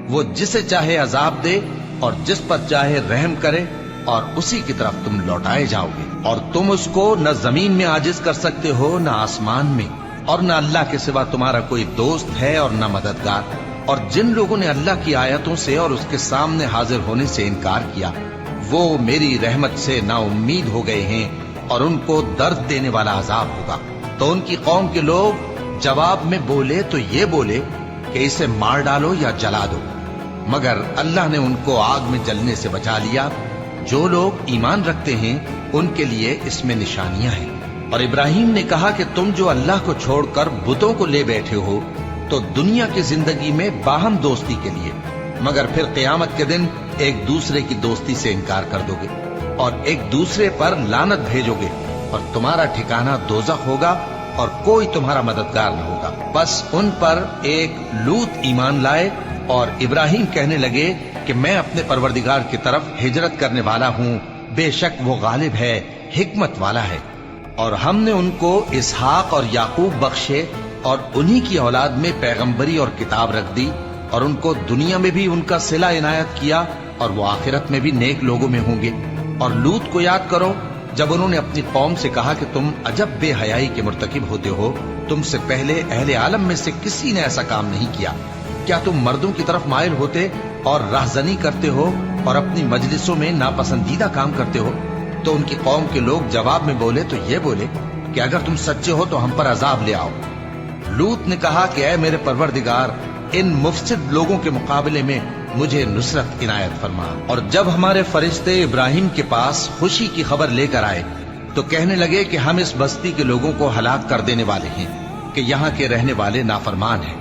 وہ جسے چاہے عذاب دے اور جس پر چاہے رحم کرے، اور اسی کی طرف تم لوٹائے جاؤ گے۔ اور تم اس کو نہ زمین میں عاجز کر سکتے ہو نہ آسمان میں، اور نہ اللہ کے سوا تمہارا کوئی دوست ہے اور نہ مددگار۔ اور جن لوگوں نے اللہ کی آیتوں سے اور اس کے سامنے حاضر ہونے سے انکار کیا، وہ میری رحمت سے نا امید ہو گئے ہیں، اور ان کو درد دینے والا عذاب ہوگا۔ تو ان کی قوم کے لوگ جواب میں بولے تو یہ بولے کہ اسے مار ڈالو یا جلا دو، مگر اللہ نے ان کو آگ میں جلنے سے بچا لیا۔ جو لوگ ایمان رکھتے ہیں ان کے لیے اس میں نشانیاں ہیں۔ اور ابراہیم نے کہا کہ تم جو اللہ کو چھوڑ کر بتوں کو لے بیٹھے ہو تو دنیا کی زندگی میں باہم دوستی کے لیے، مگر پھر قیامت کے دن ایک دوسرے کی دوستی سے انکار کر دو گے اور ایک دوسرے پر لعنت بھیجو گے، اور تمہارا ٹھکانہ دوزخ ہوگا اور کوئی تمہارا مددگار نہ ہوگا۔ بس ان پر ایک لوط ایمان لائے، اور ابراہیم کہنے لگے کہ میں اپنے پروردگار کی طرف ہجرت کرنے والا ہوں، بے شک وہ غالب ہے، حکمت والا ہے۔ اور ہم نے ان کو اسحاق اور یعقوب بخشے، اور انہی کی اولاد میں پیغمبری اور کتاب رکھ دی، اور ان کو دنیا میں بھی ان کا صلہ عنایت کیا، اور وہ آخرت میں بھی نیک لوگوں میں ہوں گے۔ اور لوط کو یاد کرو جب انہوں نے اپنی قوم سے کہا کہ تم عجب بے حیائی کے مرتکب ہوتے ہو، تم سے پہلے اہل عالم میں سے کسی نے ایسا کام نہیں کیا۔ کیا تم مردوں کی طرف مائل ہوتے اور راہزنی کرتے ہو اور اپنی مجلسوں میں ناپسندیدہ کام کرتے ہو؟ تو ان کی قوم کے لوگ جواب میں بولے تو یہ بولے کہ اگر تم سچے ہو تو ہم پر عذاب لے آؤ۔ لوط نے کہا کہ اے میرے پروردگار، ان مفسد لوگوں کے مقابلے میں مجھے نصرت عنایت فرما۔ اور جب ہمارے فرشتے ابراہیم کے پاس خوشی کی خبر لے کر آئے تو کہنے لگے کہ ہم اس بستی کے لوگوں کو ہلاک کر دینے والے ہیں کہ یہاں کے رہنے والے نافرمان ہیں۔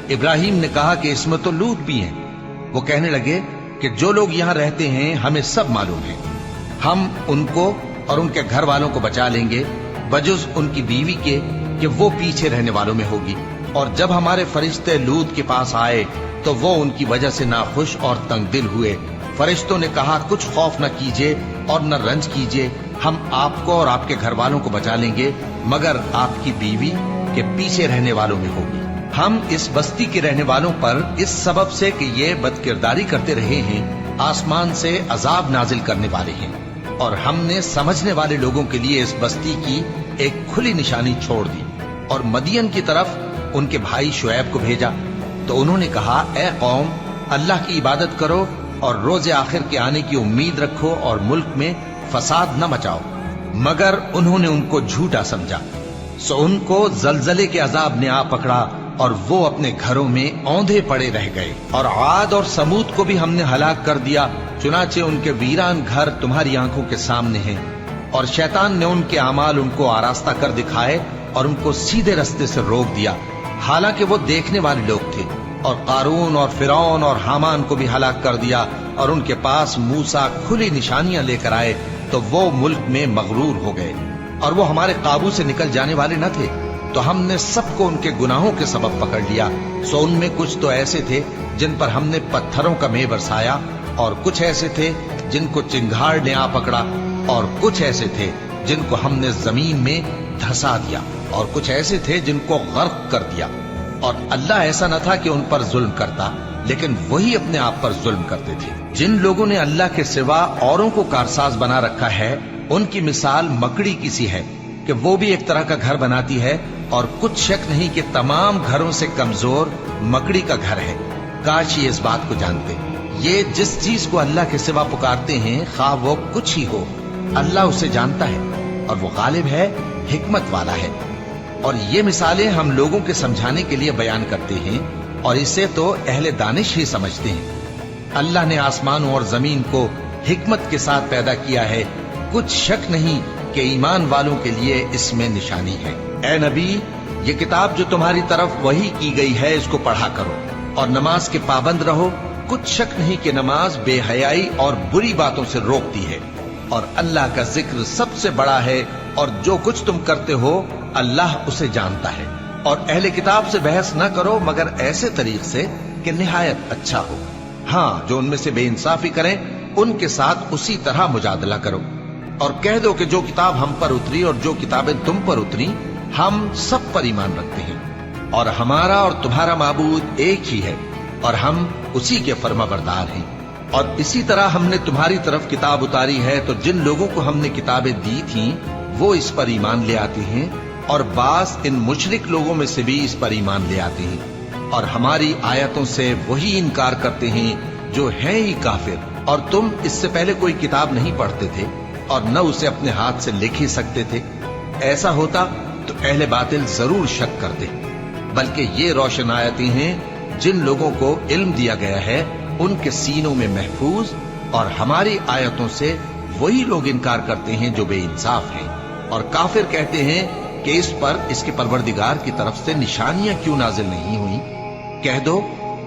ابراہیم نے کہا کہ اس میں تو لوط بھی ہیں۔ وہ کہنے لگے کہ جو لوگ یہاں رہتے ہیں ہمیں سب معلوم ہے، ہم ان کو اور ان کے گھر والوں کو بچا لیں گے، بجز ان کی بیوی کے کہ وہ پیچھے رہنے والوں میں ہوگی۔ اور جب ہمارے فرشتے لوط کے پاس آئے تو وہ ان کی وجہ سے ناخوش اور تنگ دل ہوئے۔ فرشتوں نے کہا کچھ خوف نہ کیجیے اور نہ رنج کیجیے، ہم آپ کو اور آپ کے گھر والوں کو بچا لیں گے، مگر آپ کی بیوی کے پیچھے رہنے والوں میں ہوگی۔ ہم اس بستی کے رہنے والوں پر اس سبب سے کہ یہ بدکرداری کرتے رہے ہیں آسمان سے عذاب نازل کرنے والے ہیں، اور ہم نے سمجھنے والے لوگوں کے لیے اس بستی کی ایک کھلی نشانی چھوڑ دی۔ اور مدین کی طرف ان کے بھائی شعیب کو بھیجا تو انہوں نے کہا اے قوم، اللہ کی عبادت کرو اور روز آخر کے آنے کی امید رکھو اور ملک میں فساد نہ مچاؤ، مگر انہوں نے ان کو جھوٹا سمجھا، سو ان کو زلزلے کے عذاب نے آ پکڑا اور وہ اپنے گھروں میں اوندھے پڑے رہ گئے۔ اور عاد اور سمود کو بھی ہم نے ہلاک کر دیا، چنانچہ ان کے ویران گھر تمہاری آنکھوں کے سامنے ہیں۔ اور شیطان نے ان کے اعمال ان کو آراستہ کر دکھائے اور ان کو سیدھے رستے سے روک دیا، حالانکہ وہ دیکھنے والے لوگ تھے۔ اور قارون اور فرعون اور حامان کو بھی ہلاک کر دیا، اور ان کے پاس موسیٰ کھلی نشانیاں لے کر آئے تو وہ ملک میں مغرور ہو گئے، اور وہ ہمارے قابو سے نکل جانے والے نہ تھے، تو ہم نے سب کو ان کے گناہوں کے سبب پکڑ لیا۔ سو ان میں کچھ تو ایسے تھے جن پر ہم نے پتھروں کا مے برسایا، اور کچھ ایسے تھے جن کو چنگھاڑ نے آ پکڑا، اور کچھ ایسے تھے جن کو ہم نے زمین میں دھسا دیا، اور کچھ ایسے تھے جن کو غرق کر دیا۔ اور اللہ ایسا نہ تھا کہ ان پر ظلم کرتا، لیکن وہی اپنے آپ پر ظلم کرتے تھے۔ جن لوگوں نے اللہ کے سوا اوروں کو کارساز بنا رکھا ہے، ان کی مثال مکڑی کی سی ہے کہ وہ بھی ایک طرح کا گھر بناتی ہے، اور کچھ شک نہیں کہ تمام گھروں سے کمزور مکڑی کا گھر ہے۔ کاش یہ اس بات کو جانتے، یہ جس چیز کو اللہ کے سوا پکارتے ہیں خواہ وہ کچھ ہی ہو، اللہ اسے جانتا ہے اور وہ غالب ہے، حکمت والا ہے۔ اور یہ مثالیں ہم لوگوں کے سمجھانے کے لیے بیان کرتے ہیں، اور اسے تو اہل دانش ہی سمجھتے ہیں۔ اللہ نے آسمانوں اور زمین کو حکمت کے ساتھ پیدا کیا ہے، کچھ شک نہیں کہ ایمان والوں کے لیے اس میں نشانی ہے۔ اے نبی، یہ کتاب جو تمہاری طرف وحی کی گئی ہے اس کو پڑھا کرو اور نماز کے پابند رہو۔ کچھ شک نہیں کہ نماز بے حیائی اور بری باتوں سے روکتی ہے، اور اللہ کا ذکر سب سے بڑا ہے، اور جو کچھ تم کرتے ہو اللہ اسے جانتا ہے۔ اور اہل کتاب سے بحث نہ کرو مگر ایسے طریق سے کہ نہایت اچھا ہو۔ ہاں، جو ان میں سے بے انصافی کریں ان کے ساتھ اسی طرح مجادلہ کرو، اور کہہ دو کہ جو کتاب ہم پر اتری اور جو کتابیں تم پر اتری ہم سب پر ایمان رکھتے ہیں، اور ہمارا اور تمہارا معبود ایک ہی ہے، اور ہم اسی کے فرمانبردار ہیں۔ اور اسی طرح ہم نے تمہاری طرف کتاب اتاری ہے تو جن لوگوں کو ہم نے کتابیں دی تھیں وہ اس پر ایمان لے آتے ہیں، اور بعض ان مشرک لوگوں میں سے بھی اس پر ایمان لے آتے ہیں، اور ہماری آیتوں سے وہی انکار کرتے ہیں جو ہیں ہی کافر۔ اور تم اس سے پہلے کوئی کتاب نہیں پڑھتے تھے اور نہ اسے اپنے ہاتھ سے لکھ ہی سکتے تھے۔ ایسا ہوتا تو اہل باطل ضرور شک کرتے، بلکہ یہ روشن آیتیں ہیں جن لوگوں کو علم دیا گیا ہے ان کے سینوں میں محفوظ، اور ہماری آیتوں سے وہی لوگ انکار کرتے ہیں جو بے انصاف ہیں۔ اور کافر کہتے ہیں کہ اس پر اس کے پروردگار کی طرف سے نشانیاں کیوں نازل نہیں ہوئیں؟ کہہ دو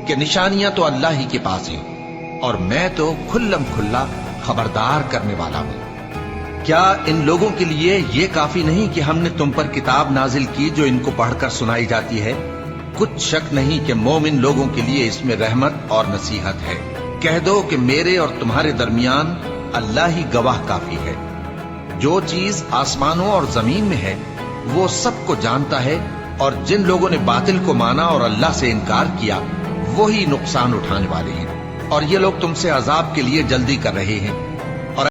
کہ نشانیاں تو اللہ ہی کے پاس ہیں، اور میں تو کھلم کھلا خبردار کرنے والا ہوں۔ کیا ان لوگوں کے لیے یہ کافی نہیں کہ ہم نے تم پر کتاب نازل کی جو ان کو پڑھ کر سنائی جاتی ہے؟ کچھ شک نہیں کہ مومن لوگوں کے لیے اس میں رحمت اور نصیحت ہے۔ کہہ دو کہ میرے اور تمہارے درمیان اللہ ہی گواہ کافی ہے۔ جو چیز آسمانوں اور زمین میں ہے وہ سب کو جانتا ہے، اور جن لوگوں نے باطل کو مانا اور اللہ سے انکار کیا وہی نقصان اٹھانے والے ہیں۔ اور یہ لوگ تم سے عذاب کے لیے جلدی کر رہے ہیں،